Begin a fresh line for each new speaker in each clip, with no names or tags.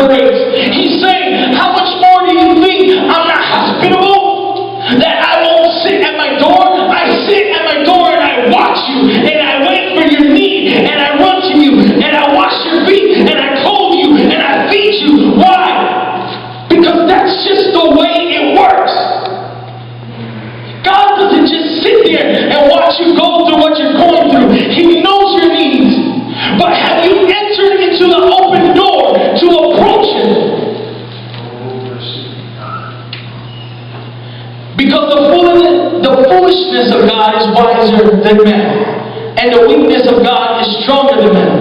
grace. He's saying, how much more do you think I'm not hospitable? That I won't sit at my door? I sit at my door and I watch you, and I wait for your need, and I run to you, and I wash your feet, and I clothe you, and I feed you. Why? Because that's just the way it works. God doesn't just sit there and watch you go through what you're going through. He knows your needs. But have you entered into the open door to approach Him? Because the foolishness of God is wiser than man, and the weakness of God is stronger than man.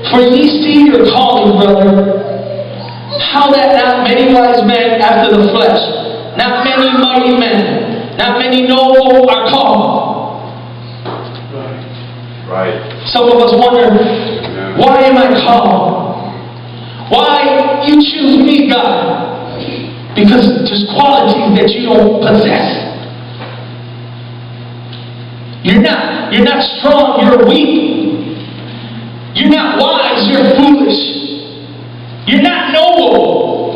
For ye see your calling, brother, how that not many wise men after the flesh, not many mighty men, not many noble are called.
Right.
Some of us wonder, why am I called? Why you choose me, God? Because there's qualities that you don't possess. You're not strong, you're weak. You're not wise, you're foolish. You're not noble.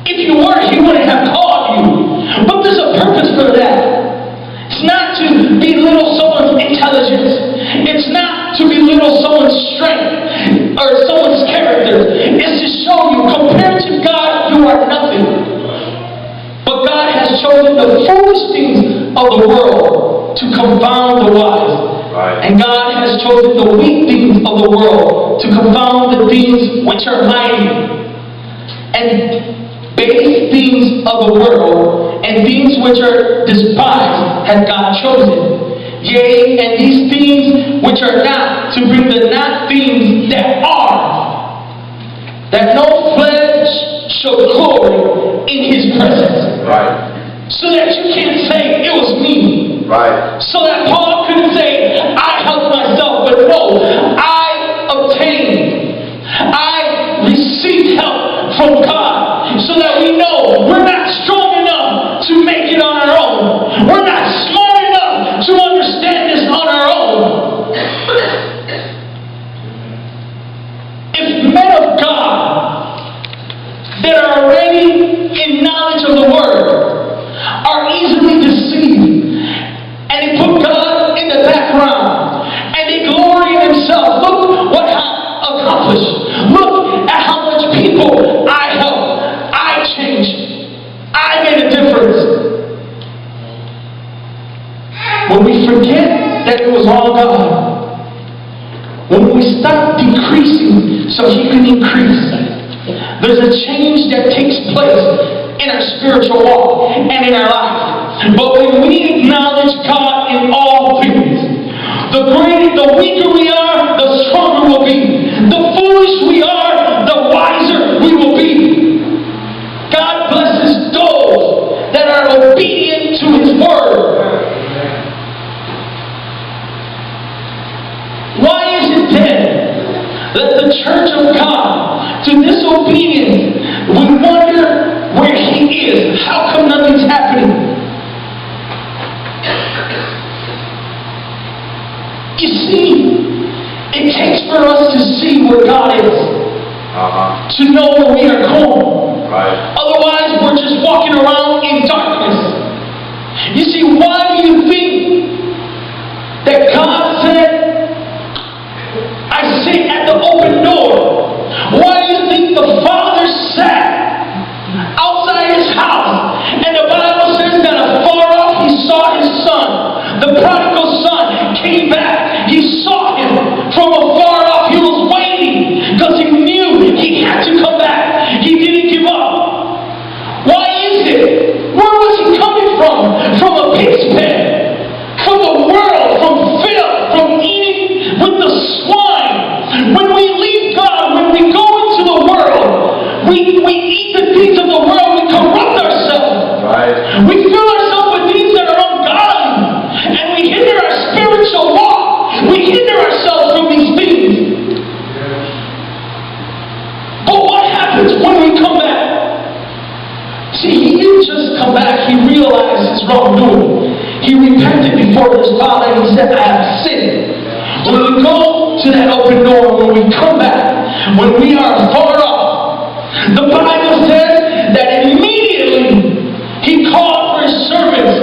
If you were, He wouldn't have called you. But there's a purpose for that. It's not to belittle someone's intelligence. It's not to belittle someone's strength or someone's character. It's to show you, compared to God, you are nothing. But God has chosen the foolish things of the world to confound the wise.
Right.
And God has chosen the weak things of the world to confound the things which are mighty. And base things of the world and things which are despised has God chosen. Yea, and these things which are not, to bring the not things that are, that no flesh shall glory in His presence.
Right.
So that you can't say it was me.
Right.
So that Paul couldn't say I helped myself, but no, I obtained, I received help from God, so that we know we're not strong enough to make it on our own. We're not smart enough to understand this on our own. If men of God that are already in knowledge of the Word are easily deceived, and they put God in the background, and they glory in themselves. Look what I accomplished. Look at how much people I helped. I changed. I made a difference. When we forget that it was all God, when we stop decreasing so He can increase, there's a change that takes place in our spiritual walk and in our life. But when we acknowledge God in all things, the weaker we are, the stronger we'll be. The foolish we are, the wiser we will be. God blesses those that are obedient to His Word. Why is it then that the church of God, to disobedience, we wonder where He is? How come nothing's happening? You see, it takes for us to see where God is, to know where we are going.
Right.
Otherwise, we're just walking around in darkness. You see, why do you think that God said, I sit at the open door? Why do you think the Father sat outside His house, and the Bible says that afar off He saw His Son, the prodigal son, came back. He saw Him from afar off. He was waiting because He knew He had to come back. He didn't give up. Why is it? Where was He coming from? From a pig's pen, from the world, from filth, from eating with the swine. When we leave God, when we go into the world, we eat the things of the world, we corrupt ourselves.
Right.
We fill ourselves with things that are ungodly, and we hinder our spiritual walk. We hinder ourselves from these things. But what happens when we come back? See, He didn't just come back, He realized His wrongdoing. He repented before His Father and He said, I have sinned. When we go to that open door, when we come back, when we are far off. The Bible says that immediately he called for his servants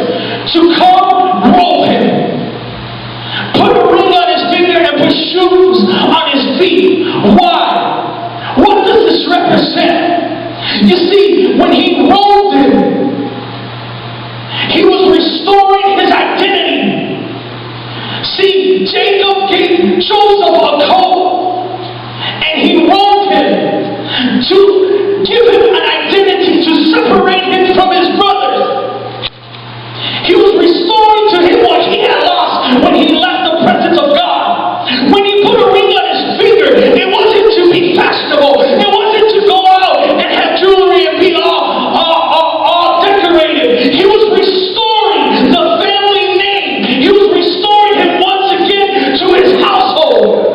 to come robe him, put a ring on his finger, and put shoes on his feet. Why? What does this represent? You see, when he robed him, he was restoring his identity. See, Jacob gave Joseph a coat, and he robed him to give him an identity, to separate him from his brothers. He was restoring to him what he had lost when he left the presence of God. When he put a ring on his finger, it wasn't to be fashionable. It wasn't to go out and have jewelry and be all decorated. He was restoring the family name. He was restoring him once again to his household.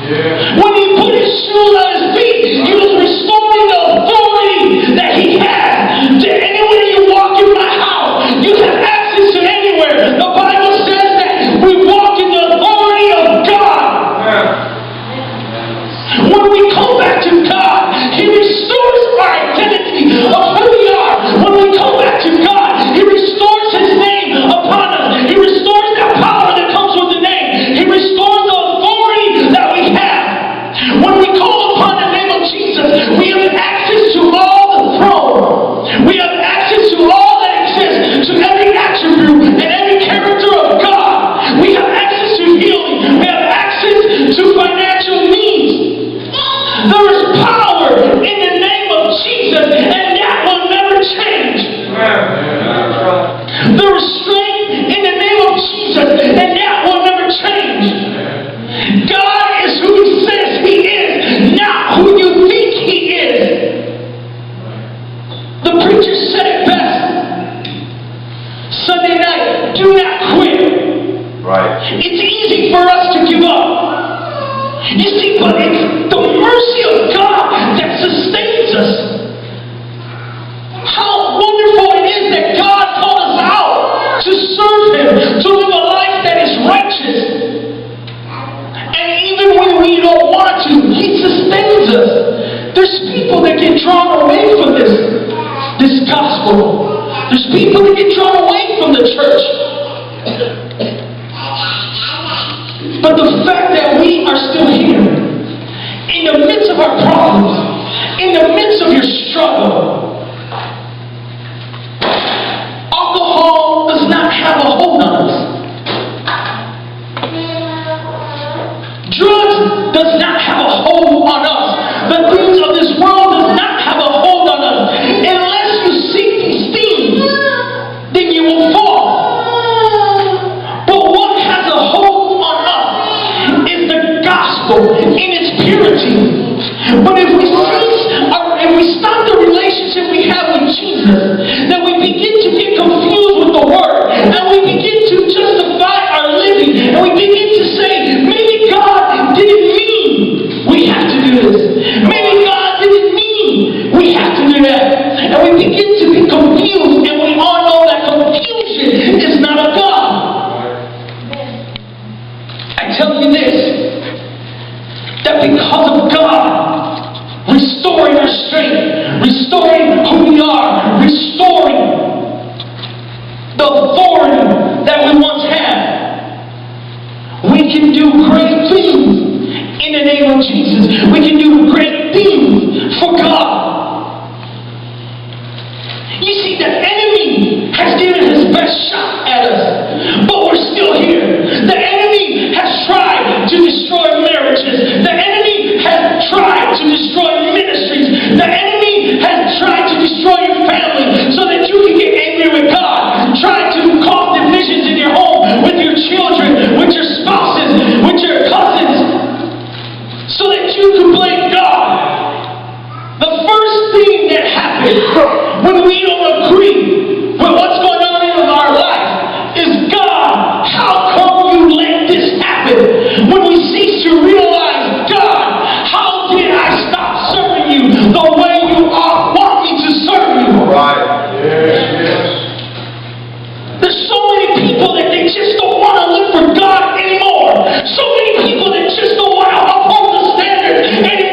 Yeah. When he put his shoes on his feet, he was restoring the authority that he had. To anywhere you walk in my house, you have access to anywhere. The Bible says that we walk in the authority of God. Yeah. When we come back to God, he restores our identity of who we are. When we come back to God, he restores his name upon us. He restores that power that comes with the name. He restores the authority that we have. When we call upon the name of Jesus, we have access to all the throne. We have access to all that exists, to every attribute and every character of God. We have access to healing. We have access to financial needs. There is power in the name of Jesus, and that will never change. There is strength in the name of Jesus, and that will never change. God is who he says he is, not who you think he is. The preacher said it best Sunday night: do not quit. Right. It's easy for us to give up. You see, but it's the mercy of God that sustains us. How wonderful it is that God called us out to serve him, to live a life that is righteous. And even when we don't want to, he sustains us. There's people that get drawn away from this gospel. There's people that get drawn away from the church. But the fact that we are still here, in the midst of our problems, in the midst of your struggle, alcohol does not have a hold on us. Drugs does not have a hold on us. The things of this world does not have a hold on us. Unless you seek these things, then you will fall. But what has a hold on us is the gospel in its purity. But if we stop the relationship we have with Jesus, then we begin to get confused with the word, and we begin to justify our living, and we begin to say, maybe God didn't mean we have to do this. Maybe God didn't mean we have to do that. And we begin to be confused, and we all know that confusion is not of God. I tell you this, that because of God restoring our strength, restoring who we are, restoring the authority that we once had, we can do great things in the name of Jesus. We can do great things for God. You see, the enemy has given his best shot at us, but we're still here. The enemy has tried to destroy marriages. The enemy has tried to destroy ministries. The enemy has tried to destroy your family so that you can get angry with God. Try to cause divisions in your home, with your children, with your spouses, with your cousins, so that you can blame God. The first thing that happens when we don't agree with what's going on in our life is, God, how come you let this happen? When we cease to realize, God, how did I stop serving you the way you want me to serve you? Right. Yes. There's so many people that they just don't want to live for God anymore. So many people that just don't want to uphold the standard anymore.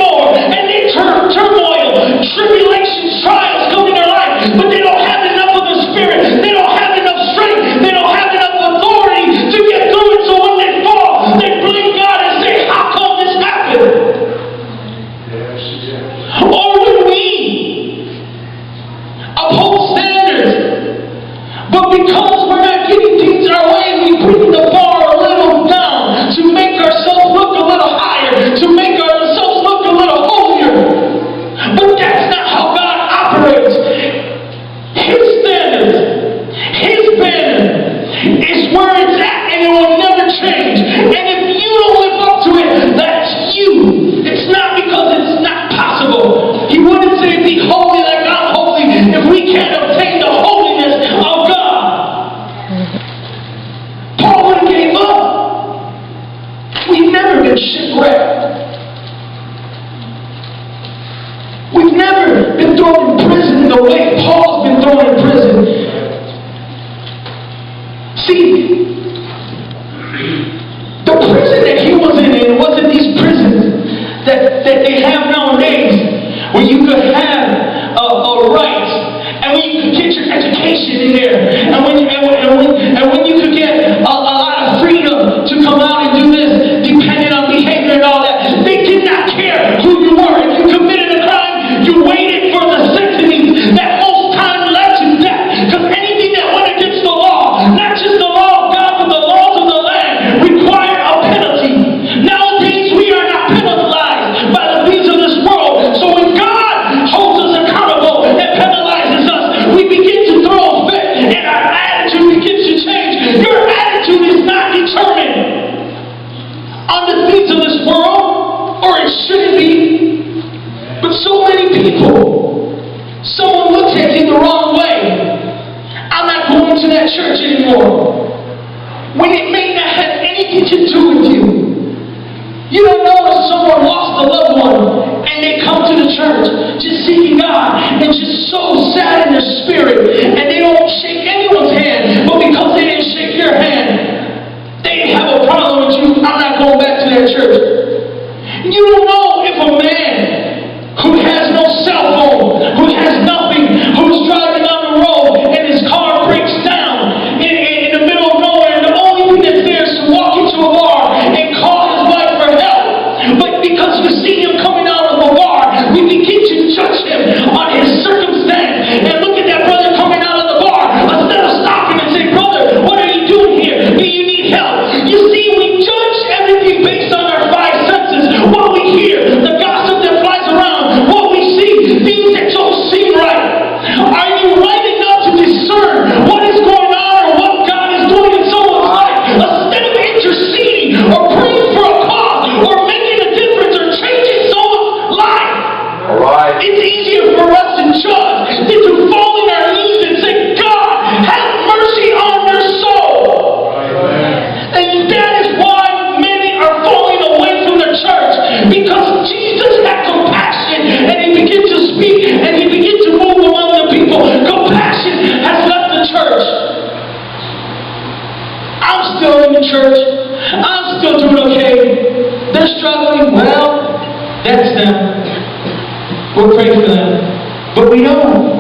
been thrown in prison the way Paul's been thrown in prison. See, the prison that he was in, it wasn't these prisons that they have nowadays, where you could have a right, and when you could get your education in there, and when you could get a lot of freedom to come out and do this, depending on behavior and all that. They did not care who you were. If you committed a crime, you waited for the sentencing that most time led to death. Because anything that went against the law, not just the law of God, but the laws of the land, required a penalty. Nowadays, we are not penalized by the things of this world. So when God holds us accountable and penalizes us, we begin to throw a fit, and our attitude begins to change. Your attitude is not determined on the things of this world, or it shouldn't be. But so many people, someone will take it the wrong way. I'm not going to that church anymore, when it may not have anything to do with you. You don't know if someone lost a loved one and they come to the church just seeking God and just so sad in their spirit, and they don't shake anyone's hand, but because they didn't shake your hand, they have a problem with you. I'm not going back to that church. You don't know if a man who has no cell phone, who has nothing, who's driving down the road and his car breaks down in the middle of nowhere, and the only thing that's there is to walk into a bar and call his wife for help. But because we see him coming out of the bar, we begin to judge him on his circumstance and look at that brother coming out of the bar instead of stopping and say, brother, what are you doing here? Do you need help? You see, we judge everything based on our five senses. What we hear, the gossip that flies around, what we see, things that don't seem right. Are you right enough to discern what is going on or what God is doing in someone's life? Instead of interceding or praying for a cause or making a difference or changing someone's life.
Right.
It's easier for us to judge than to fall on our knees and say, God, have mercy on their soul. Right. And that is why many are falling away from the church, because Jesus had compassion and he began to speak and he began to move among the people. Compassion has left the church. I'm still in the church. I'm still doing okay. They're struggling. Well, that's them. We'll pray for them. But we know